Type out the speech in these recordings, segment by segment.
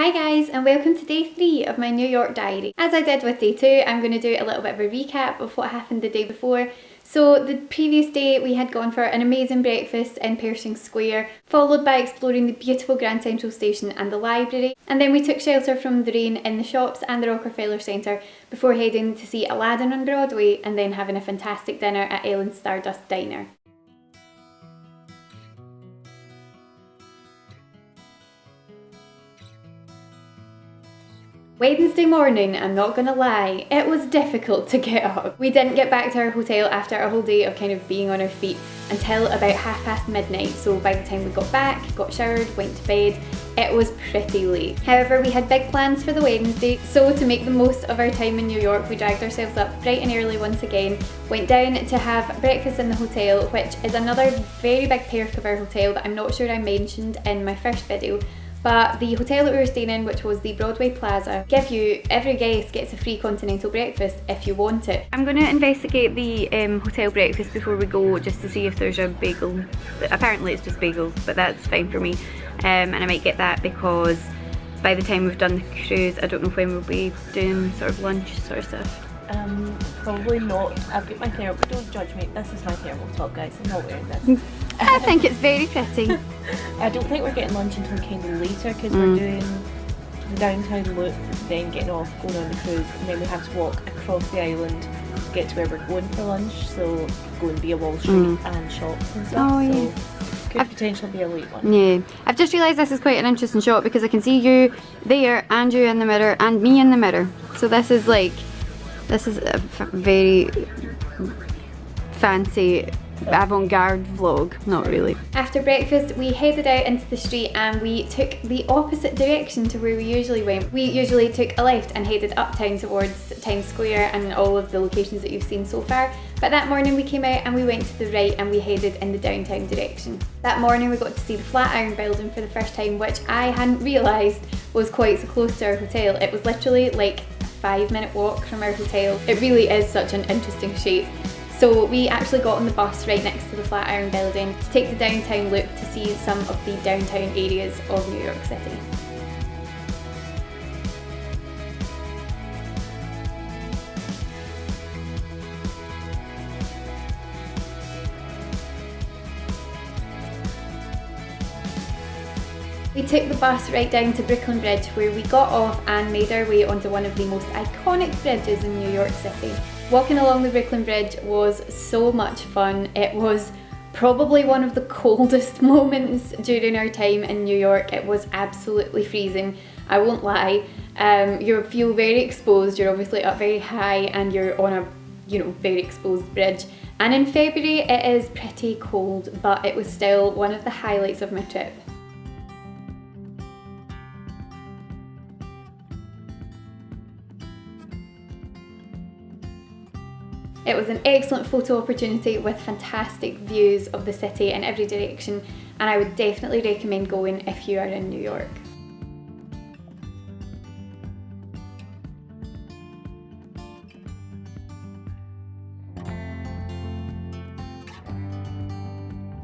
Hi guys, and welcome to day 3 of my New York diary. As I did with day 2, I'm going to do a little bit of a recap of what happened the day before. So the previous day we had gone for an amazing breakfast in Pershing Square, followed by exploring the beautiful Grand Central Station and the library. And then we took shelter from the rain in the shops and the Rockefeller Center before heading to see Aladdin on Broadway and then having a fantastic dinner at Ellen's Stardust Diner. Wednesday morning, I'm not gonna lie, it was difficult to get up. We didn't get back to our hotel after a whole day of kind of being on our feet until about midnight, so by the time we got back, got showered, went to bed, it was pretty late. However, we had big plans for the Wednesday, so to make the most of our time in New York, we dragged ourselves up bright and early once again, went down to have breakfast in the hotel, which is another very big perk of our hotel that I'm not sure I mentioned in my first video. But the hotel that we were staying in, which was the Broadway Plaza, every guest gets a free continental breakfast if you want it. I'm going to investigate the hotel breakfast before we go just to see if there's a bagel. Apparently it's just bagels, but that's fine for me. And I might get that because by the time we've done the cruise, I don't know when we'll be doing sort of lunch sort of stuff. Probably not. I've got my thermal, don't judge me, this is my thermal top, guys, I'm not wearing this. I think it's very pretty. I don't think we're getting lunch until kind of later because we're doing the downtown loop, then getting off, going on the cruise, and then we have to walk across the island to get to where we're going for lunch, so going via Wall Street and shops and stuff, so could potentially be a late one. Yeah, I've just realised this is quite an interesting shot because I can see you there and you in the mirror and me in the mirror. So this is a very fancy avant-garde vlog, not really. After breakfast we headed out into the street and we took the opposite direction to where we usually went. We usually took a left and headed uptown towards Times Square and all of the locations that you've seen so far, but that morning we came out and we went to the right and we headed in the downtown direction. That morning we got to see the Flatiron Building for the first time, which I hadn't realised was quite so close to our hotel. It was literally like a 5-minute walk from our hotel. It really is such an interesting shape. So we actually got on the bus right next to the Flatiron Building to take the downtown loop to see some of the downtown areas of New York City. We took the bus right down to Brooklyn Bridge where we got off and made our way onto one of the most iconic bridges in New York City. Walking along the Brooklyn Bridge was so much fun. It was probably one of the coldest moments during our time in New York. It was absolutely freezing, I won't lie. You feel very exposed, you're obviously up very high and you're on a very exposed bridge. And in February it is pretty cold, but it was still one of the highlights of my trip. It was an excellent photo opportunity with fantastic views of the city in every direction, and I would definitely recommend going if you are in New York.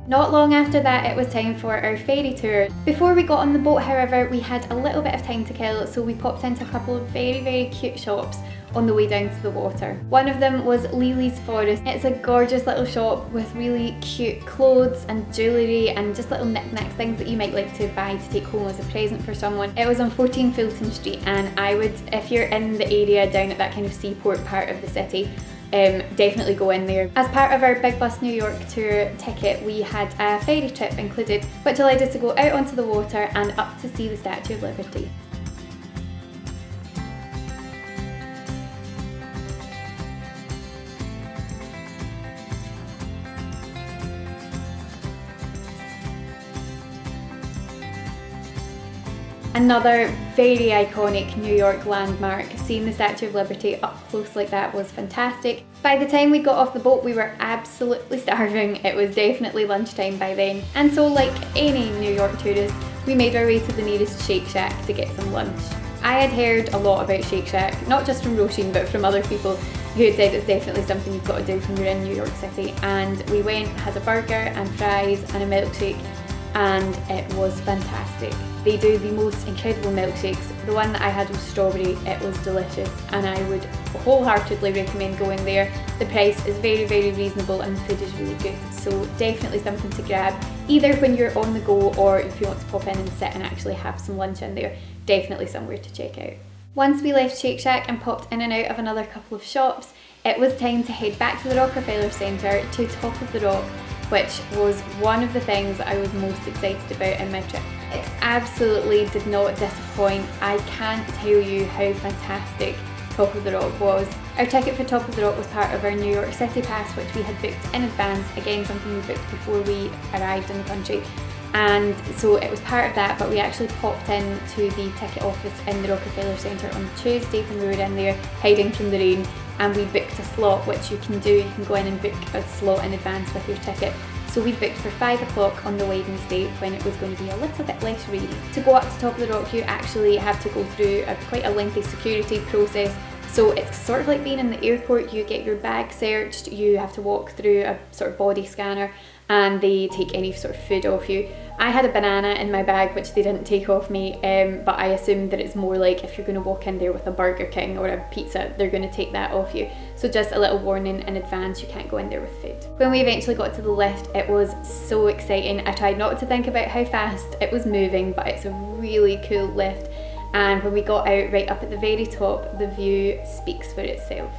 Not long after that, it was time for our ferry tour. Before we got on the boat, however, we had a little bit of time to kill, so we popped into a couple of very cute shops on the way down to the water. One of them was Lily's Forest. It's a gorgeous little shop with really cute clothes and jewellery and just little knickknacks, things that you might like to buy to take home as a present for someone. It was on 14 Fulton Street, and I would, if you're in the area down at that kind of seaport part of the city, definitely go in there. As part of our Big Bus New York tour ticket, we had a ferry trip included, which allowed us to go out onto the water and up to see the Statue of Liberty. Another very iconic New York landmark. Seeing the Statue of Liberty up close like that was fantastic. By the time we got off the boat, we were absolutely starving. It was definitely lunchtime by then. And so, like any New York tourist, we made our way to the nearest Shake Shack to get some lunch. I had heard a lot about Shake Shack, not just from Roisin, but from other people who had said it's definitely something you've got to do when you're in New York City. And we went, had a burger and fries and a milkshake, and it was fantastic. They do the most incredible milkshakes. The one that I had was strawberry, it was delicious, and I would wholeheartedly recommend going there. The price is very, very reasonable and the food is really good, so definitely something to grab, either when you're on the go or if you want to pop in and sit and actually have some lunch in there. Definitely somewhere to check out. Once we left Shake Shack and popped in and out of another couple of shops, it was time to head back to the Rockefeller Center to Top of the Rock, which was one of the things that I was most excited about in my trip. It absolutely did not disappoint. I can't tell you how fantastic Top of the Rock was. Our ticket for Top of the Rock was part of our New York City pass, which we had booked in advance, again something we booked before we arrived in the country. And so it was part of that, but we actually popped in to the ticket office in the Rockefeller Center on Tuesday when we were in there hiding from the rain, and we booked a slot, which you can do. You can go in and book a slot in advance with your ticket. So we booked for 5 o'clock on the Wednesday when it was going to be a little bit less rainy. To go up to Top of the Rock, you actually have to go through quite a lengthy security process. So it's sort of like being in the airport. You get your bag searched, you have to walk through a sort of body scanner, and they take any sort of food off you. I had a banana in my bag which they didn't take off me, but I assume that it's more like if you're going to walk in there with a Burger King or a pizza, they're going to take that off you. So just a little warning in advance, you can't go in there with food. When we eventually got to the lift, it was so exciting. I tried not to think about how fast it was moving, but it's a really cool lift. And when we got out right up at the very top, the view speaks for itself.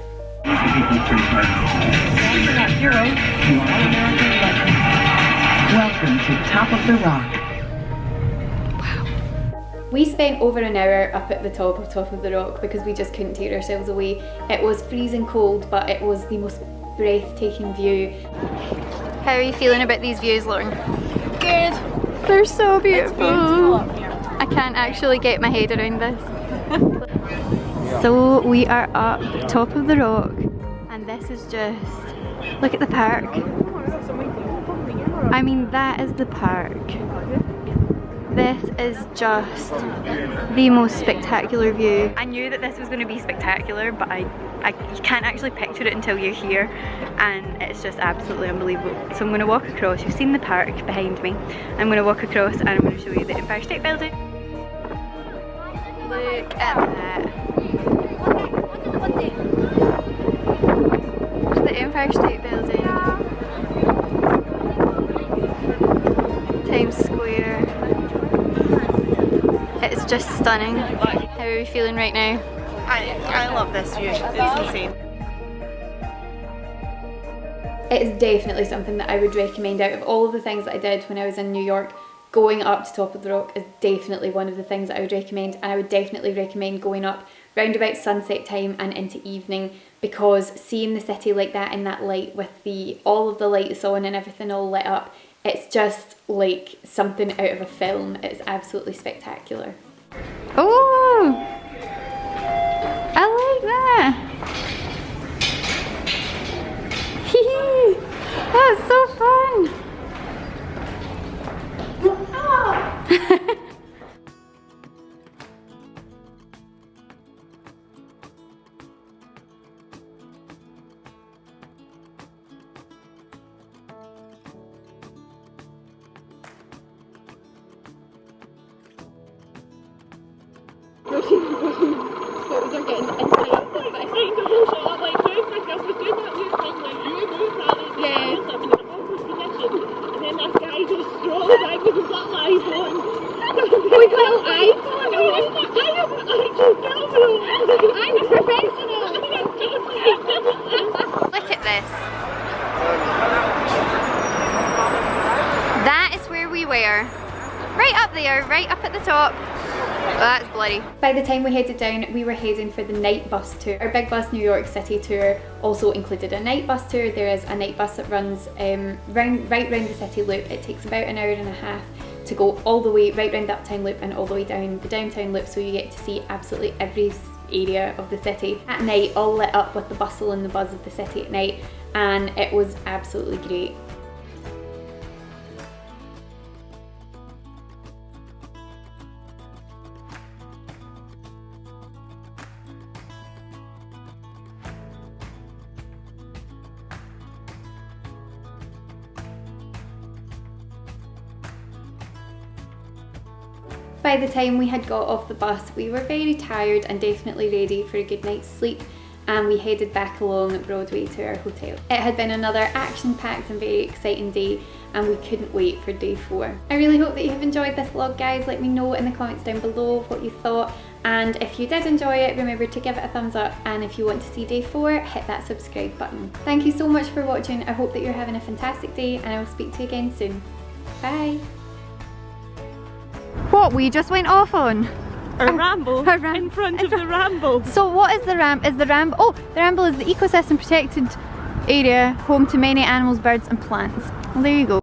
Welcome to Top of the Rock. Wow. We spent over an hour up at the top of the rock because we just couldn't tear ourselves away. It was freezing cold, but it was the most breathtaking view. How are you feeling about these views, Lauren? Good. They're so beautiful. It's beautiful up here. I can't actually get my head around this. So we are up top of the rock, and this is just, look at the park. I mean, that is the park. This is just the most spectacular view. I knew that this was going to be spectacular, but you can't actually picture it until you're here, and it's just absolutely unbelievable. So I'm going to walk across. You've seen the park behind me. I'm going to walk across and I'm going to show you the Empire State Building. Look at that. There's the Empire State Building. Times Square. It's just stunning. How are we feeling right now? I love this view. It's insane. It is definitely something that I would recommend. Out of all of the things that I did when I was in New York, going up to Top of the Rock is definitely one of the things that I would recommend, and I would definitely recommend going up round about sunset time and into evening, because seeing the city like that in that light with all of the lights on and everything all lit up, it's just like something out of a film. It's absolutely spectacular. Oh, I like that. That's so fun. Look at this. That is where we were. Right up there, right up at the top. Oh, that's bloody. By the time we headed down, we were heading for the night bus tour. Our Big Bus New York City tour also included a night bus tour. There is a night bus that runs right round the city loop. It takes about an hour and a half to go all the way right round the uptown loop and all the way down the downtown loop, so you get to see absolutely every area of the city at night, all lit up with the bustle and the buzz of the city at night, and it was absolutely great. By the time we had got off the bus, we were very tired and definitely ready for a good night's sleep, and we headed back along Broadway to our hotel. It had been another action-packed and very exciting day, and we couldn't wait for day 4. I really hope that you have enjoyed this vlog, guys. Let me know in the comments down below what you thought, and if you did enjoy it, remember to give it a thumbs up, and if you want to see day 4, hit that subscribe button. Thank you so much for watching. I hope that you're having a fantastic day, and I will speak to you again soon. Bye! What we just went off on? A ramble in front of the ramble. So what is the ramble? Oh, the ramble is the ecosystem protected area home to many animals, birds and plants. Well, there you go.